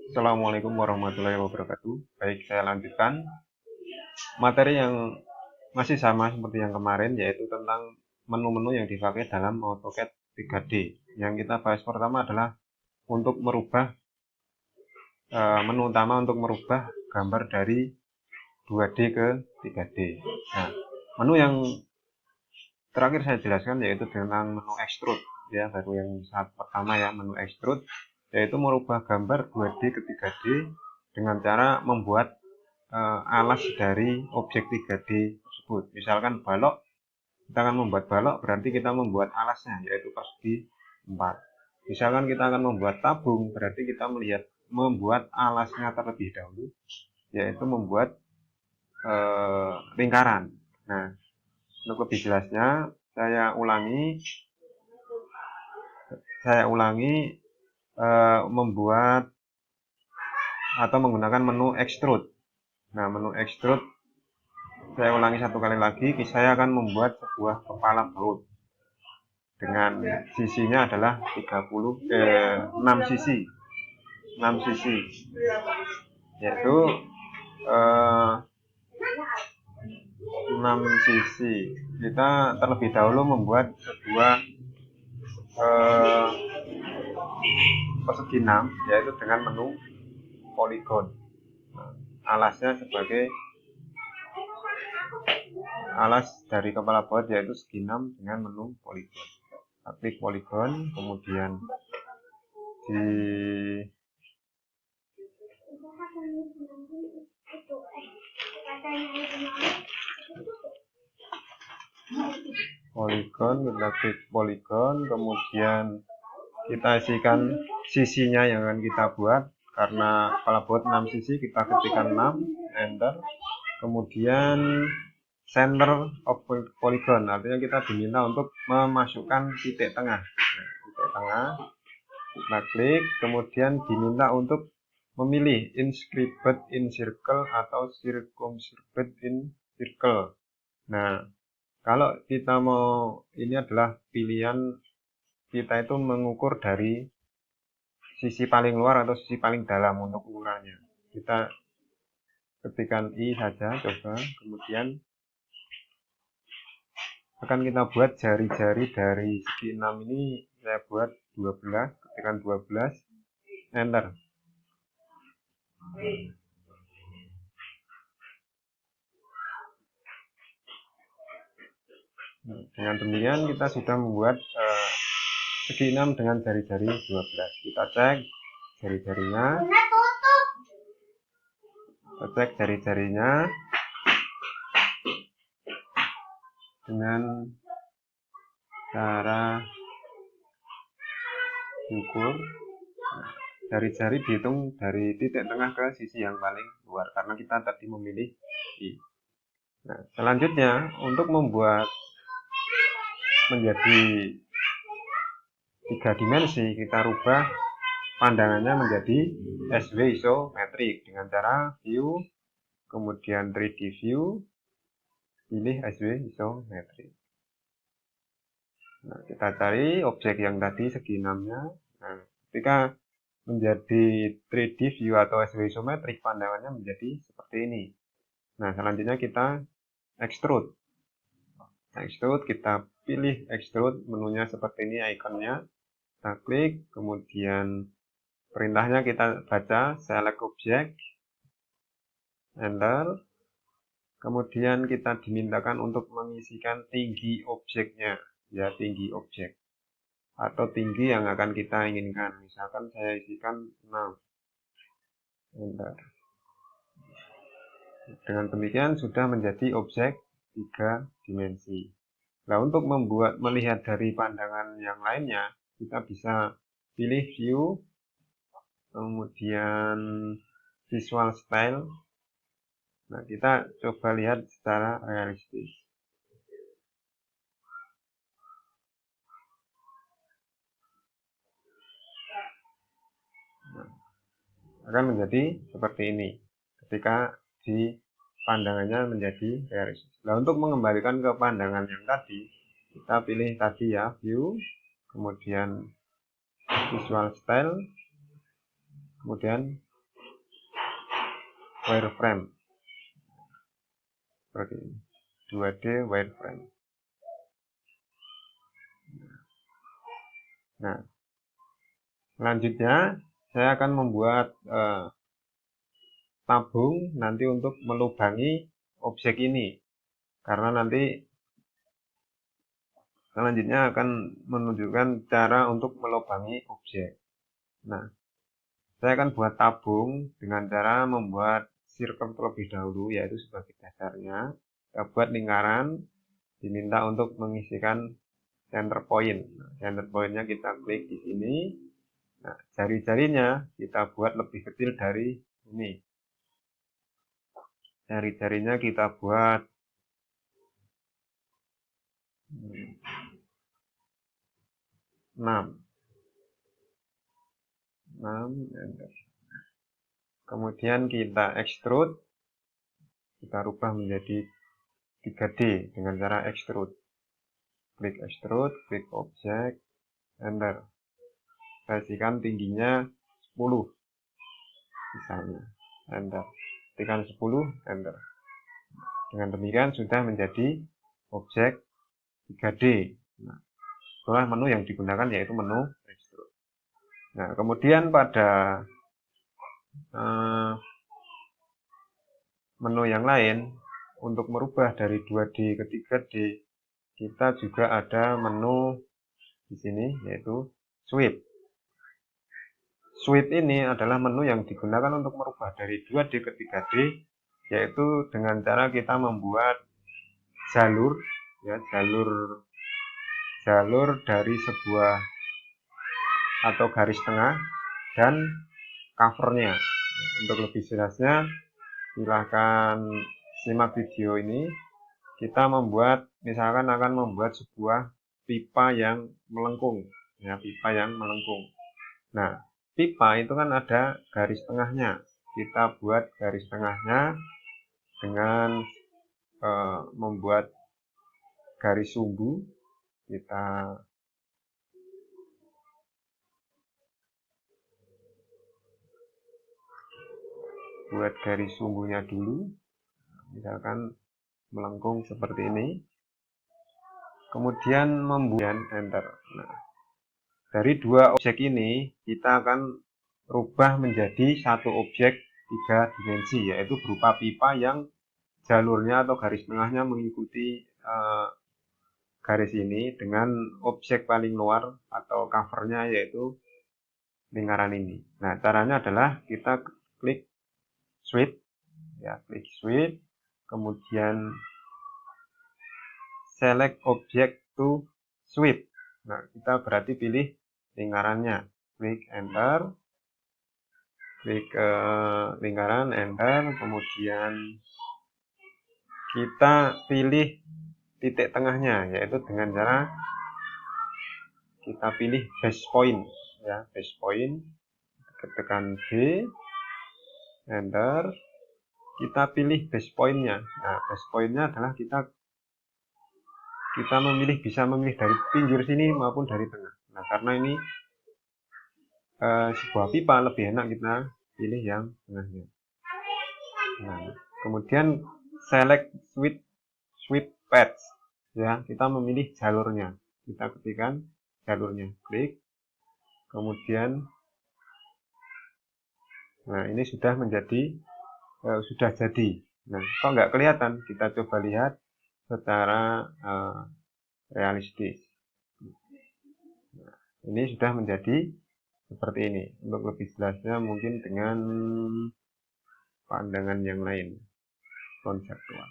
Assalamualaikum warahmatullahi wabarakatuh. Baik, saya lanjutkan materi yang masih sama seperti yang kemarin, yaitu tentang menu-menu yang dipakai dalam AutoCAD 3D. Yang kita bahas pertama adalah untuk merubah menu utama untuk merubah gambar dari 2D ke 3D. Nah, menu yang terakhir saya jelaskan yaitu tentang menu extrude, ya, baru yang saat pertama ya, menu extrude, yaitu merubah gambar 2D ke 3D dengan cara membuat alas dari objek 3D tersebut. Misalkan balok, kita akan membuat balok, berarti kita membuat alasnya, yaitu persegi 4. Misalkan kita akan membuat tabung, berarti kita membuat alasnya terlebih dahulu, yaitu membuat lingkaran. Nah, untuk lebih jelasnya, saya ulangi membuat atau menggunakan menu extrude. Nah, menu extrude saya ulangi satu kali lagi. Saya akan membuat sebuah kepala baut dengan sisinya adalah 6 sisi, yaitu 6 sisi. Kita terlebih dahulu membuat sebuah persegi 6, yaitu dengan menu poligon. Alasnya sebagai alas dari kepala baut yaitu segi 6 dengan menu poligon. Klik poligon, kemudian di poligon, kita klik poligon, kemudian kita isikan sisinya yang akan kita buat. Karena kepala baut 6 sisi, kita ketikkan 6, enter. Kemudian center of polygon, artinya kita diminta untuk memasukkan titik tengah. Kita klik, kemudian diminta untuk memilih inscribed in circle atau circumscribed in circle. Nah, kalau kita mau, ini adalah pilihan kita itu mengukur dari sisi paling luar atau sisi paling dalam untuk ukurannya. Kita ketikkan I saja, coba, kemudian akan kita buat jari-jari dari segi 6 ini. Saya buat 12, ketikkan 12, enter. Dengan demikian kita sudah membuat segi 6 dengan jari-jari 12. Kita cek jari-jarinya. Dengan cara ukur. Jari-jari dihitung dari titik tengah ke sisi yang paling luar, karena kita tadi memilih I. Nah, selanjutnya untuk membuat menjadi 3 dimensi, kita rubah pandangannya menjadi SW isometrik dengan cara view, kemudian 3D view, pilih SW isometrik. Nah, kita cari objek yang tadi segi 6-nya. Nah, ketika menjadi 3D view atau SW isometrik, pandangannya menjadi seperti ini. Nah, selanjutnya kita extrude. Kita pilih extrude, menunya seperti ini ikonnya. Kita klik, kemudian perintahnya kita baca, select object, enter. Kemudian kita dimintakan untuk mengisikan tinggi objeknya, ya, tinggi objek atau tinggi yang akan kita inginkan. Misalkan saya isikan 6, enter. Dengan demikian sudah menjadi objek 3 dimensi. Nah, untuk melihat dari pandangan yang lainnya, kita bisa pilih view, kemudian visual style. Nah, kita coba lihat secara realistis. Nah, akan menjadi seperti ini ketika di pandangannya menjadi realistis. Nah, untuk mengembalikan ke pandangan yang tadi, kita pilih tadi ya, view, kemudian visual style, kemudian wireframe. Seperti ini. 2D wireframe. Nah, selanjutnya saya akan membuat tabung nanti untuk melubangi objek ini. Karena nanti selanjutnya akan menunjukkan cara untuk melubangi objek. Nah, saya akan buat tabung dengan cara membuat circle terlebih dahulu, yaitu sebagai dasarnya. Kita buat lingkaran, diminta untuk mengisikan center point. Nah, center point-nya kita klik di sini. Nah, jari-jarinya kita buat lebih kecil dari ini. Jari-jarinya kita buat 6. Kemudian kita extrude, kita rubah menjadi 3D dengan cara extrude. Klik extrude, klik objek, enter. Kasihkan tingginya 10 misalnya, enter. Tekan 10, enter. Dengan demikian sudah menjadi objek 3D. Nah, itulah menu yang digunakan, yaitu menu extrude. Nah, kemudian pada menu yang lain, untuk merubah dari 2D ke 3D, kita juga ada menu di sini, yaitu sweep. Sweep ini adalah menu yang digunakan untuk merubah dari 2D ke 3D, yaitu dengan cara kita membuat jalur, ya, jalur dari sebuah atau garis tengah dan covernya. Untuk lebih jelasnya, silahkan simak video ini. Kita misalkan akan membuat sebuah pipa yang melengkung, ya, pipa yang melengkung. Nah, pipa itu kan ada garis tengahnya. Kita buat garis tengahnya dengan membuat garis sumbu. Kita buat garis sumbunya dulu, misalkan melengkung seperti ini. Kemudian membuat enter. Nah, dari dua objek ini kita akan rubah menjadi satu objek 3 dimensi, yaitu berupa pipa yang jalurnya atau garis tengahnya mengikuti garis ini dengan objek paling luar atau covernya yaitu lingkaran ini. Nah, caranya adalah kita klik sweep, ya, klik sweep, kemudian select object to sweep. Nah, kita berarti pilih lingkarannya, klik enter, klik lingkaran, enter, kemudian kita pilih titik tengahnya, yaitu dengan cara kita pilih base point, ya, base point, tekan B, enter, kita pilih base point-nya. Nah, base point-nya adalah kita bisa memilih dari pinggir sini maupun dari tengah. Nah, karena ini sebuah pipa, lebih enak kita pilih yang tengahnya. Nah, kemudian select sweep path, ya, kita memilih jalurnya. Kita ketikkan jalurnya, klik, kemudian nah, ini sudah jadi. Nah, kok nggak kelihatan? Kita coba lihat secara realistis. Nah, ini sudah menjadi seperti ini. Untuk lebih jelasnya mungkin dengan pandangan yang lain, konseptual.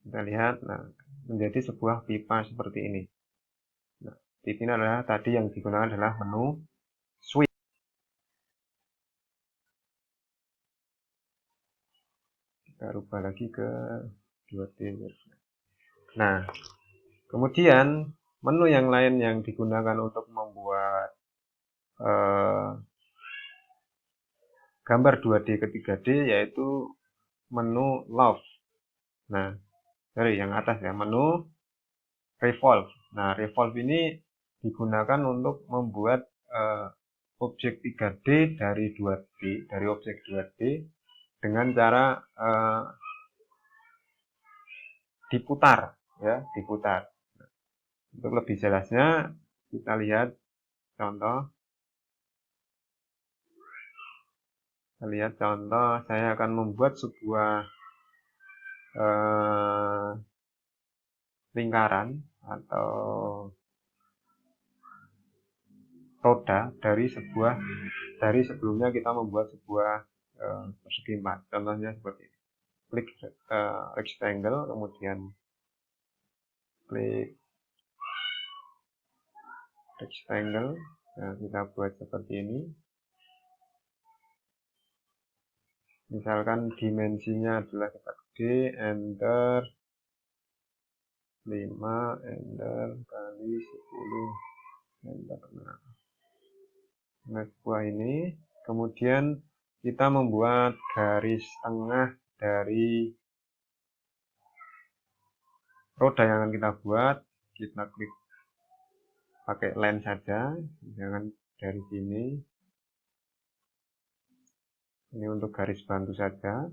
Kita lihat, nah, menjadi sebuah pipa seperti ini. Nah, di sini adalah tadi yang digunakan adalah menu sweep. Kita rubah lagi ke 2D. Nah, kemudian menu yang lain yang digunakan untuk membuat gambar 2D ke 3D yaitu menu loft. Nah, yang atas ya, menu revolve. Nah, revolve ini digunakan untuk membuat objek 3D dari 2D, dari objek 2D dengan cara diputar ya, diputar. Untuk lebih jelasnya kita lihat contoh. Saya akan membuat sebuah lingkaran atau roda dari sebelumnya kita membuat sebuah persegi 4. Contohnya seperti ini. Klik rectangle, kemudian klik rectangle. Nah, kita buat seperti ini. Misalkan dimensinya adalah gede, enter 5, enter kali 10, enter. Nah, sebuah ini. Kemudian kita membuat garis tengah dari roda yang akan kita buat. Kita klik pakai line saja, jangan dari sini. Ini untuk garis bantu saja.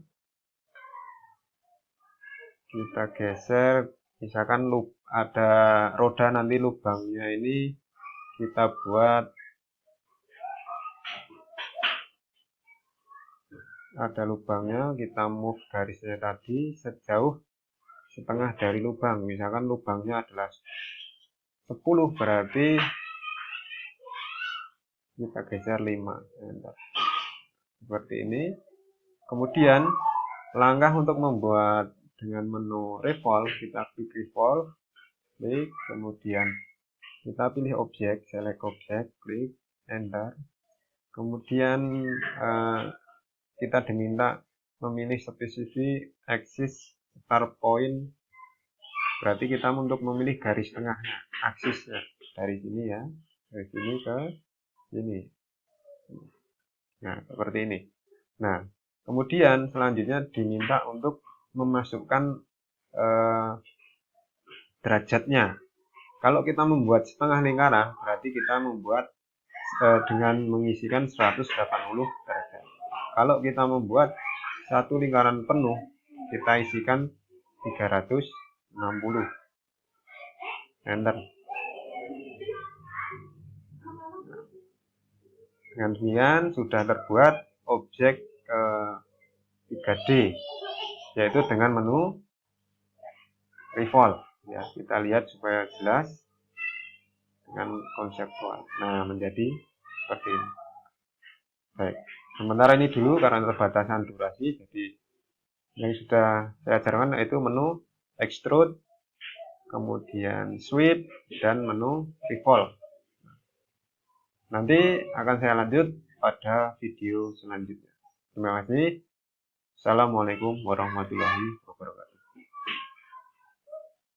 Kita geser, misalkan ada roda, nanti lubangnya ini kita buat ada lubangnya, kita move garisnya tadi sejauh setengah dari lubang. Misalkan lubangnya adalah 10, berarti kita geser 5. Seperti ini. Kemudian langkah untuk membuat dengan menu revolve, kita klik revolve, klik, kemudian kita pilih objek, select objek, klik, enter. Kemudian kita diminta memilih spesifik axis start point, berarti kita untuk memilih garis tengahnya, aksis ya, dari sini ya, dari sini ke sini. Nah, seperti ini. Nah, kemudian selanjutnya diminta untuk memasukkan derajatnya. Kalau kita membuat setengah lingkaran, berarti kita membuat dengan mengisikan 180 derajat. Kalau kita membuat satu lingkaran penuh, kita isikan 360. Enter. Dengan demikian sudah terbuat objek 3D, yaitu dengan menu revolve. Ya, kita lihat supaya jelas dengan konseptual. Nah, menjadi seperti ini. Baik, sementara ini dulu karena keterbatasan durasi, jadi yang sudah saya ajarkan yaitu menu extrude, kemudian sweep, dan menu revolve. Nanti akan saya lanjut pada video selanjutnya. Terima kasih. Assalamualaikum warahmatullahi wabarakatuh.